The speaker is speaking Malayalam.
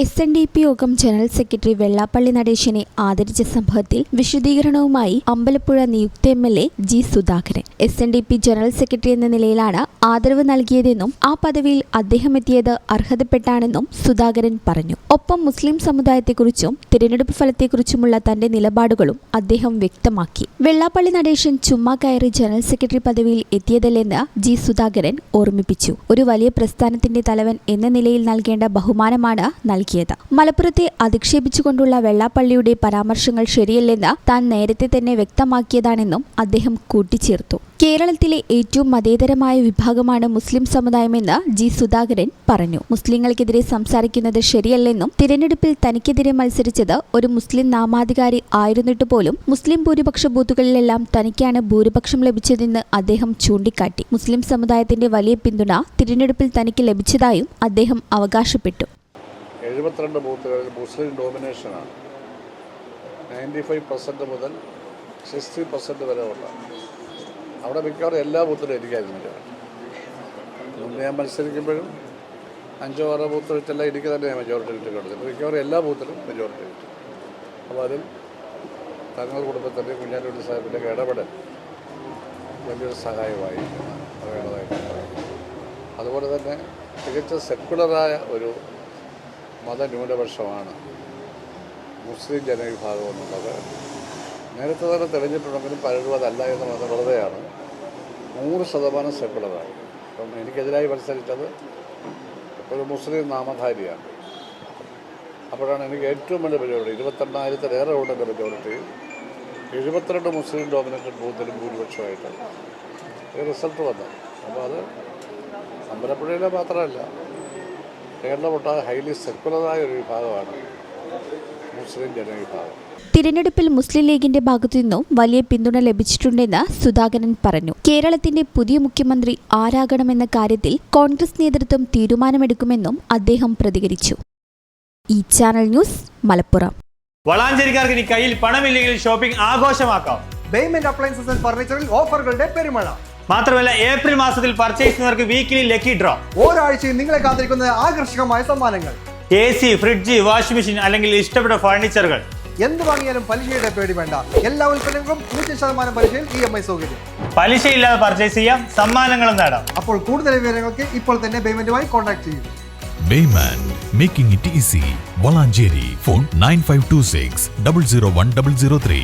SNDP യോഗം ജനറൽ സെക്രട്ടറി വെള്ളാപ്പള്ളി നടേശനെ ആദരിച്ച സംഭവത്തിൽ വിശദീകരണവുമായി അമ്പലപ്പുഴ നിയുക്ത MLA G Sudhakaran. SNDP general secretary എന്ന നിലയിലാണ് ആദരവ് നൽകിയതെന്നും ആ പദവിയിൽ അദ്ദേഹം എത്തിയത് അർഹതപ്പെട്ടാണെന്നും സുധാകരൻ പറഞ്ഞു. ഒപ്പം മുസ്ലിം സമുദായത്തെക്കുറിച്ചും തിരഞ്ഞെടുപ്പ് ഫലത്തെക്കുറിച്ചുമുള്ള തന്റെ നിലപാടുകളും അദ്ദേഹം വ്യക്തമാക്കി. വെള്ളാപ്പള്ളി നടേശൻ ചുമ്മാ കയറി ജനറൽ സെക്രട്ടറി പദവിയിൽ എത്തിയതല്ലെന്ന് ജി സുധാകരൻ ഓർമ്മിപ്പിച്ചു. ഒരു വലിയ പ്രസ്ഥാനത്തിന്റെ തലവൻ എന്ന നിലയിൽ നൽകേണ്ട ബഹുമാനമാണ് നൽകിയത്. മലപ്പുറത്തെ അധിക്ഷേപിച്ചുകൊണ്ടുള്ള വെള്ളാപ്പള്ളിയുടെ പരാമർശങ്ങൾ ശരിയല്ലെന്ന് താൻ നേരത്തെ തന്നെ വ്യക്തമാക്കിയതാണെന്നും അദ്ദേഹം കൂട്ടിച്ചേർത്തു. കേരളത്തിലെ ഏറ്റവും മതേതരമായ വിഭാഗമാണ് മുസ്ലിം സമുദായമെന്ന് ജി സുധാകരൻ പറഞ്ഞു. മുസ്ലിങ്ങൾക്കെതിരെ സംസാരിക്കുന്നത് ശരിയല്ലെന്നും തിരഞ്ഞെടുപ്പിൽ തനിക്കെതിരെ മത്സരിച്ചത് ഒരു മുസ്ലിം നാമാധികാരി ആയിരുന്നിട്ട് പോലും മുസ്ലിം ഭൂരിപക്ഷ ബൂത്തുകളിലെല്ലാം തനിക്കാണ് ഭൂരിപക്ഷം ലഭിച്ചതെന്ന് അദ്ദേഹം ചൂണ്ടിക്കാട്ടി. മുസ്ലിം സമുദായത്തിന്റെ വലിയ പിന്തുണ തിരഞ്ഞെടുപ്പിൽ തനിക്ക് ലഭിച്ചതായും അദ്ദേഹം അവകാശപ്പെട്ടു. 72 ബൂത്തുകളിൽ മുസ്ലിം ഡോമിനേഷനാണ്. 95% മുതൽ 60% വരെ ഉള്ള അവിടെ മിക്കവാറും എല്ലാ ബൂത്തിലും എനിക്കായിരുന്നു. മുന്നേ ഞാൻ മത്സരിക്കുമ്പോഴും 5-6 ബൂത്ത് വെച്ചല്ല എനിക്ക് തന്നെ മെജോറിറ്റി കിട്ടുന്നത്. മിക്കവാറും എല്ലാ ബൂത്തിലും മെജോറിറ്റി കിട്ടും. അപ്പോൾ അതിൽ തങ്ങളുടെ കുടുംബത്തിൻ്റെ കുഞ്ഞാലി സാഹിബിൻ്റെ ഇടപെടൽ വലിയൊരു സഹായമായി പറയേണ്ടതായിട്ട്. അതുപോലെ തന്നെ തികച്ച സെക്കുലറായ ഒരു മതന്യൂനപക്ഷമാണ് മുസ്ലിം ജനവിഭാഗം എന്നുള്ളത് നേരത്തെ തന്നെ തെളിഞ്ഞിട്ടുണ്ടെങ്കിലും പലരും അതല്ല എന്ന് പറഞ്ഞ വെറുതെയാണ്. 100% സെക്കുലറാണ്. അപ്പം എനിക്കെതിരായി മത്സരിച്ചത് ഒരു മുസ്ലിം നാമധാരിയാണ്. അപ്പോഴാണ് എനിക്ക് ഏറ്റവും വലിയ മെജോറിറ്റി 22,000-ലേറെ ഉണ്ടെൻ്റെ മെജോറിറ്റി 72 മുസ്ലിം ഡോമിനേറ്റഡ് ബൂത്തിലും ഭൂരിപക്ഷമായിട്ട് റിസൾട്ട് വന്നത്. അപ്പോൾ അത് അമ്പലപ്പുഴയിലെ മാത്രമല്ല, കേരളമൊട്ടാകെ ഹൈലി സെക്കുലറായ ഒരു വിഭാഗമാണ് മുസ്ലിം ജനവിഭാഗം. തിരഞ്ഞെടുപ്പിൽ മുസ്ലിം ലീഗിന്റെ ഭാഗത്തുനിന്നും വലിയ പിന്തുണ ലഭിച്ചിട്ടുണ്ടെന്ന് സുധാകരൻ പറഞ്ഞു. കേരളത്തിന്റെ പുതിയ മുഖ്യമന്ത്രി ആരാകണമെന്ന കാര്യത്തിൽ കോൺഗ്രസ് നേതൃത്വം തീരുമാനമെടുക്കുമെന്നും അദ്ദേഹം പ്രതികരിച്ചു. ഈ ചാനൽ ന്യൂസ് മലപ്പുറം. വളാഞ്ചേരിക്കാർക്ക് ഇനി കയ്യിൽ പണമില്ലെങ്കിൽ ഷോപ്പിംഗ് ആഘോഷമാക്കാം. ബെയ്മെന്റ് അപ്ലയൻസസ് ആൻഡ് ഫർണിച്ചറിൽ ഓഫറുകളുടെ പെരുമഴ. മാത്രമല്ല ഏപ്രിൽ മാസത്തിൽ പർച്ചേസ് ചെയ്യുന്നവർക്ക് വീക്കിലി ലക്കി ഡ്രോ. ഒരാഴ്ചയും നിങ്ങളെ കാത്തിരിക്കുന്ന ആകർഷകമായ സമ്മാനങ്ങൾ. AC, ഫ്രിഡ്ജ്, വാഷിംഗ് മെഷീൻ അല്ലെങ്കിൽ ഇഷ്ടപ്പെട്ട ഫർണിച്ചറുകൾ എന്ത് വാങ്ങിയാലും പലിശയുടെ പേടി വേണ്ട. എല്ലാ ഉൽപ്പന്നങ്ങൾക്കും 0% പലിശയിൽ EMI സൗകര്യം. പലിശയില്ലാതെ പർച്ചേസ് ചെയ്യാം, സമ്മാനങ്ങളും നേടാം. അപ്പോൾ കൂടുതൽ വിവരങ്ങൾക്ക് ഇപ്പോൾ തന്നെ ബെയ്മെന്റുമായി കോൺടാക്ട് ചെയ്യൂ. Bayment, making it easy. Valanjeri, phone 9526 001 003.